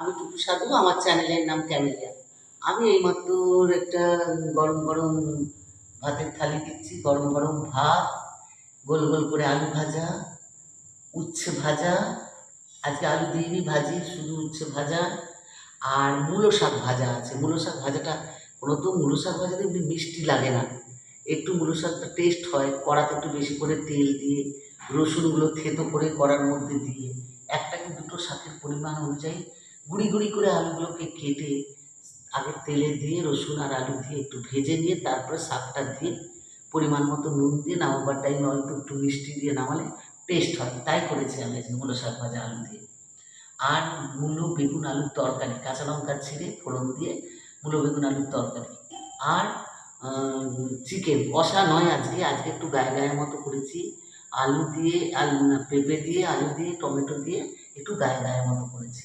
আমি টুটু সাধু, আমার চ্যানেলের নাম ক্যামেলিয়া। আমি এইমাত্র একটা গরম গরম ভাতের থালি দিচ্ছি, গরম গরম ভাত, গোল গোল করে আলু ভাজা, উচ্ছে ভাজা, আজকে আলু দিইনি ভাজি, শুধু উচ্ছে ভাজা, আর মূলো শাক ভাজা আছে। মূলো শাক ভাজাটা তো মূলো শাক ভাজাতে এমনি মিষ্টি লাগে না, একটু মূলো শাকটা টেস্ট হয় কড়াতে একটু বেশি করে তেল দিয়ে, রসুনগুলো থেতো করে কড়ার মধ্যে দিয়ে, একটা কি দুটো শাকের পরিমাণ অনুযায়ী গুঁড়ি গুঁড়ি করে আলুগুলোকে কেটে আগে তেলে দিয়ে রসুন আর আলু দিয়ে একটু ভেজে নিয়ে তারপরে শাকটা দিয়ে পরিমাণ মতো নুন দিয়ে নামাবার টাইমে অল্প একটু মিষ্টি দিয়ে নামালে টেস্ট হয়। তাই করেছি আমি আজকে মূলো শাক ভাজা আলু দিয়ে। আর মূলো বেগুন আলুর তরকারি, কাঁচা লঙ্কা ছিঁড়ে ফোড়ন দিয়ে মূলো বেগুন আলুর তরকারি। আর চিকেন কষা নয়, আজকে আজকে একটু গায়ে গায়ে মতো করেছি, আলু দিয়ে, আলু না পেঁপে দিয়ে, আলু দিয়ে, টমেটো দিয়ে একটু গায়ে গায়ে মতো করেছি।